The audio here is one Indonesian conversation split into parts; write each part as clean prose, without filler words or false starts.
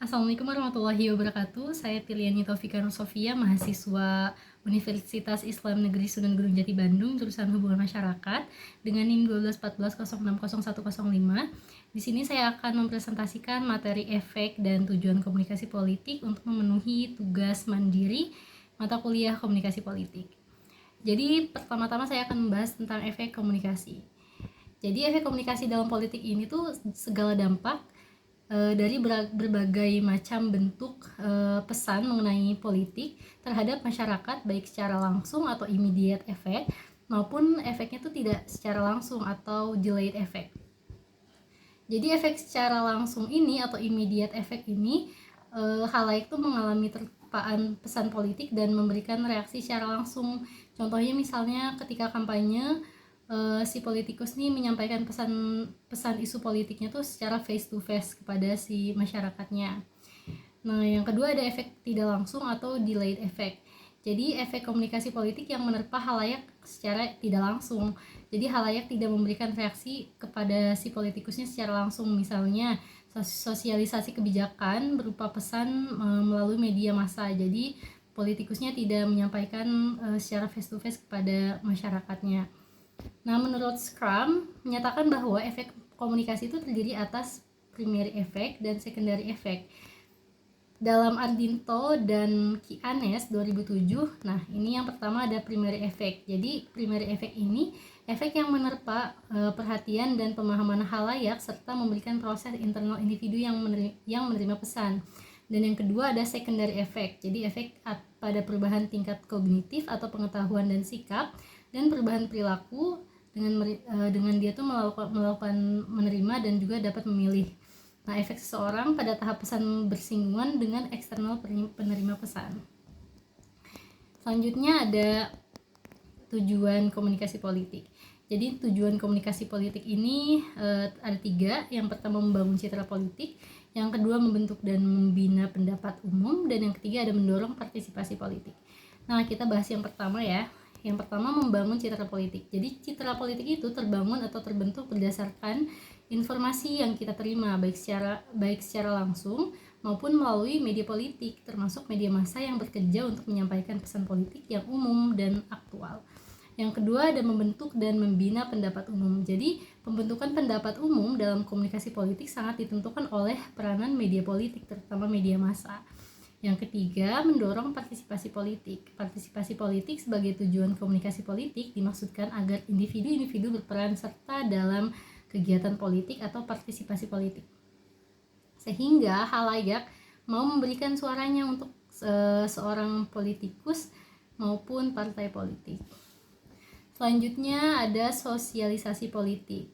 Assalamualaikum warahmatullahi wabarakatuh. Saya Tiliani Taufika Nur Sofia, mahasiswa Universitas Islam Negeri Sunan Gunung Jati Bandung, jurusan Hubungan Masyarakat dengan NIM 12140600105. Di sini saya akan mempresentasikan materi efek dan tujuan komunikasi politik untuk memenuhi tugas mandiri mata kuliah komunikasi politik. Jadi pertama-tama saya akan membahas tentang efek komunikasi. Jadi efek komunikasi dalam politik ini tuh segala dampak dari berbagai macam bentuk pesan mengenai politik terhadap masyarakat, baik secara langsung atau immediate effect maupun efeknya itu tidak secara langsung atau delayed effect. Jadi efek secara langsung ini atau immediate effect ini halayak itu mengalami terpaan pesan politik dan memberikan reaksi secara langsung. Contohnya misalnya ketika kampanye, si politikus nih menyampaikan pesan isu politiknya tuh secara face to face kepada si masyarakatnya. Nah, yang kedua ada efek tidak langsung atau delayed effect. Jadi efek komunikasi politik yang menerpa halayak secara tidak langsung. Jadi halayak tidak memberikan reaksi kepada si politikusnya secara langsung, misalnya sosialisasi kebijakan berupa pesan melalui media massa. Jadi politikusnya tidak menyampaikan secara face to face kepada masyarakatnya. Nah, menurut Scrum menyatakan bahwa efek komunikasi itu terdiri atas primary effect dan secondary effect. Dalam Ardinto dan Kianes 2007, nah ini yang pertama ada primary effect. Jadi primary effect ini efek yang menerpa perhatian dan pemahaman halayak serta memberikan proses internal individu yang menerima pesan. Dan yang kedua ada secondary effect. Jadi efek pada perubahan tingkat kognitif atau pengetahuan dan sikap dan perubahan perilaku dengan dia tuh melakukan menerima dan juga dapat memilih. Nah, efek seseorang pada tahap pesan bersinggungan dengan eksternal penerima pesan. Selanjutnya ada tujuan komunikasi politik. Jadi tujuan komunikasi politik ini ada 3. Yang pertama membangun citra politik, yang kedua membentuk dan membina pendapat umum, dan yang ketiga ada mendorong partisipasi politik. Nah, kita bahas yang pertama ya. Yang pertama membangun citra politik. Jadi citra politik itu terbangun atau terbentuk berdasarkan informasi yang kita terima baik secara langsung maupun melalui media politik, termasuk media massa yang bekerja untuk menyampaikan pesan politik yang umum dan aktual. Yang kedua ada membentuk dan membina pendapat umum. Jadi pembentukan pendapat umum dalam komunikasi politik sangat ditentukan oleh peranan media politik, terutama media massa. Yang ketiga, mendorong partisipasi politik. Partisipasi politik sebagai tujuan komunikasi politik dimaksudkan agar individu-individu berperan serta dalam kegiatan politik atau partisipasi politik, sehingga halayak mau memberikan suaranya untuk seorang politikus maupun partai politik. Selanjutnya ada sosialisasi politik.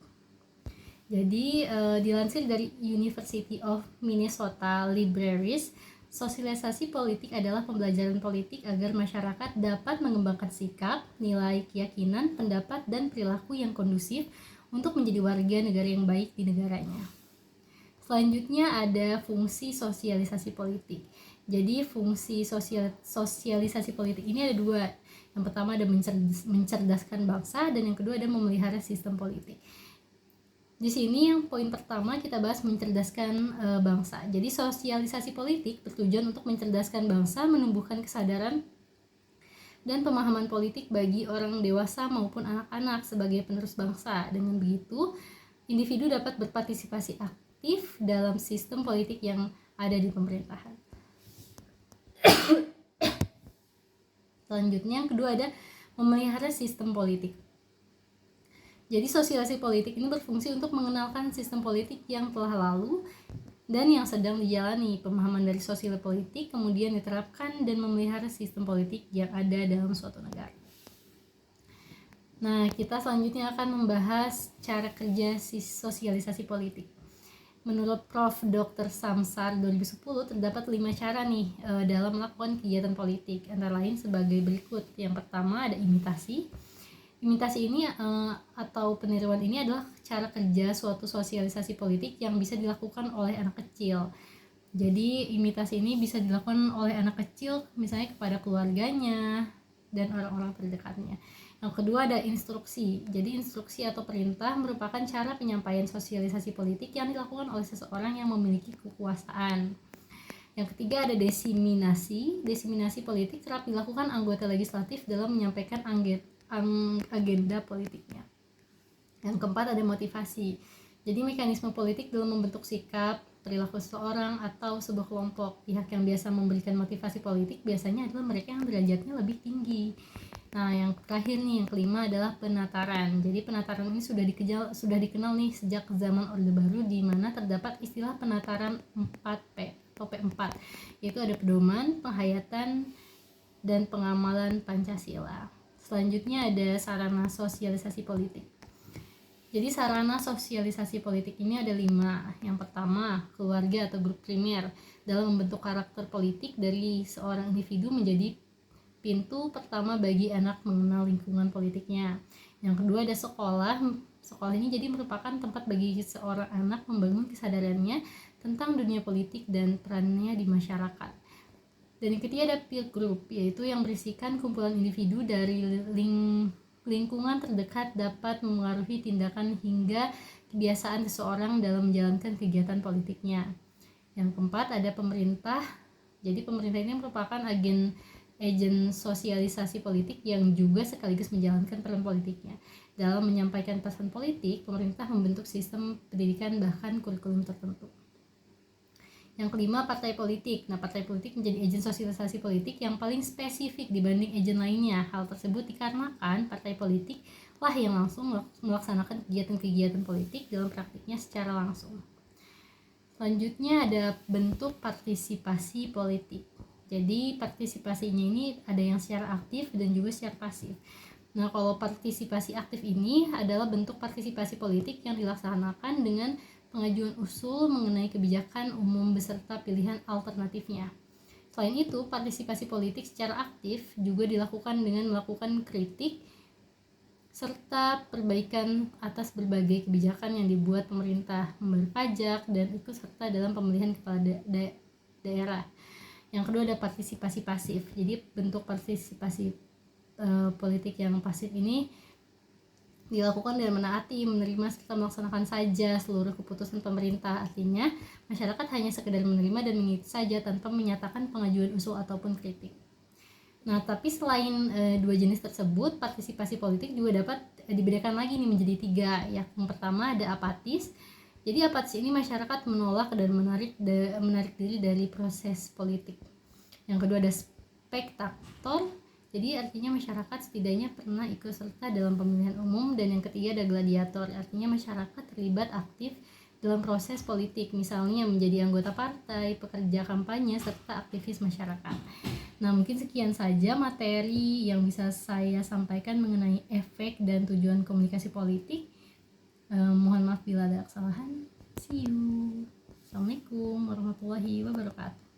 Jadi dilansir dari University of Minnesota Libraries, sosialisasi politik adalah pembelajaran politik agar masyarakat dapat mengembangkan sikap, nilai, keyakinan, pendapat, dan perilaku yang kondusif untuk menjadi warga negara yang baik di negaranya. Selanjutnya ada fungsi sosialisasi politik. Jadi fungsi sosialisasi politik ini ada 2. Yang pertama ada mencerdaskan bangsa, dan yang kedua ada memelihara sistem politik. Di sini yang poin pertama kita bahas mencerdaskan bangsa. Jadi sosialisasi politik bertujuan untuk mencerdaskan bangsa, menumbuhkan kesadaran dan pemahaman politik bagi orang dewasa maupun anak-anak sebagai penerus bangsa. Dengan begitu, individu dapat berpartisipasi aktif dalam sistem politik yang ada di pemerintahan. Selanjutnya yang kedua ada memelihara sistem politik. Jadi sosialisasi politik ini berfungsi untuk mengenalkan sistem politik yang telah lalu dan yang sedang dijalani. Pemahaman dari sosial politik kemudian diterapkan dan memelihara sistem politik yang ada dalam suatu negara. Nah, kita selanjutnya akan membahas cara kerja sosialisasi politik. Menurut Prof. Dr. Samsar 2010 terdapat 5 cara nih dalam melakukan kegiatan politik, antara lain sebagai berikut. Yang pertama ada imitasi. Imitasi ini atau peniruan ini adalah cara kerja suatu sosialisasi politik yang bisa dilakukan oleh anak kecil. Jadi imitasi ini bisa dilakukan oleh anak kecil misalnya kepada keluarganya dan orang-orang terdekatnya. Yang kedua ada instruksi. Jadi instruksi atau perintah merupakan cara penyampaian sosialisasi politik yang dilakukan oleh seseorang yang memiliki kekuasaan. Yang ketiga ada diseminasi. Diseminasi politik kerap dilakukan anggota legislatif dalam menyampaikan agenda politiknya. Yang keempat ada motivasi. Jadi mekanisme politik dalam membentuk sikap, perilaku seseorang atau sebuah kelompok. Pihak yang biasa memberikan motivasi politik biasanya adalah mereka yang derajatnya lebih tinggi. Nah, yang terakhir nih, yang kelima adalah penataran. Jadi penataran ini sudah dikenal nih sejak zaman Orde Baru, di mana terdapat istilah penataran 4P atau P4, yaitu ada pedoman, penghayatan, dan pengamalan Pancasila. Selanjutnya ada sarana sosialisasi politik. Jadi sarana sosialisasi politik ini ada 5. Yang pertama, keluarga atau grup primer dalam membentuk karakter politik dari seorang individu menjadi pintu pertama bagi anak mengenal lingkungan politiknya. Yang kedua ada sekolah. Sekolah ini jadi merupakan tempat bagi seorang anak membangun kesadarannya tentang dunia politik dan perannya di masyarakat. Dan yang ketiga ada peer group, yaitu yang berisikan kumpulan individu dari lingkungan terdekat dapat memengaruhi tindakan hingga kebiasaan seseorang dalam menjalankan kegiatan politiknya. Yang keempat ada pemerintah. Jadi pemerintah ini merupakan agen sosialisasi politik yang juga sekaligus menjalankan peran politiknya. Dalam menyampaikan pesan politik, pemerintah membentuk sistem pendidikan bahkan kurikulum tertentu. Yang kelima, partai politik. Nah, partai politik menjadi agen sosialisasi politik yang paling spesifik dibanding agen lainnya. Hal tersebut dikarenakan partai politik lah yang langsung melaksanakan kegiatan-kegiatan politik dalam praktiknya secara langsung. Selanjutnya ada bentuk partisipasi politik. Jadi partisipasinya ini ada yang secara aktif dan juga secara pasif. Nah, kalau partisipasi aktif ini adalah bentuk partisipasi politik yang dilaksanakan dengan pengajuan usul mengenai kebijakan umum beserta pilihan alternatifnya. Selain itu, partisipasi politik secara aktif juga dilakukan dengan melakukan kritik serta perbaikan atas berbagai kebijakan yang dibuat pemerintah, membayar pajak, dan ikut serta dalam pemilihan kepala daerah. Yang kedua ada partisipasi pasif. Jadi bentuk partisipasi politik yang pasif ini dilakukan dengan menaati, menerima, serta melaksanakan saja seluruh keputusan pemerintah. Artinya, masyarakat hanya sekedar menerima dan mengikuti saja tanpa menyatakan pengajuan usul ataupun kritik. Nah, tapi selain dua jenis tersebut, partisipasi politik juga dapat dibedakan lagi nih menjadi 3. Yang pertama ada apatis. Jadi apatis ini masyarakat menolak dan menarik diri dari proses politik. Yang kedua ada spektator. Jadi artinya masyarakat setidaknya pernah ikut serta dalam pemilihan umum. Dan yang ketiga ada gladiator, artinya masyarakat terlibat aktif dalam proses politik, misalnya menjadi anggota partai, pekerja kampanye, serta aktivis masyarakat. Nah, mungkin sekian saja materi yang bisa saya sampaikan mengenai efek dan tujuan komunikasi politik. Mohon maaf bila ada kesalahan. See you. Assalamualaikum warahmatullahi wabarakatuh.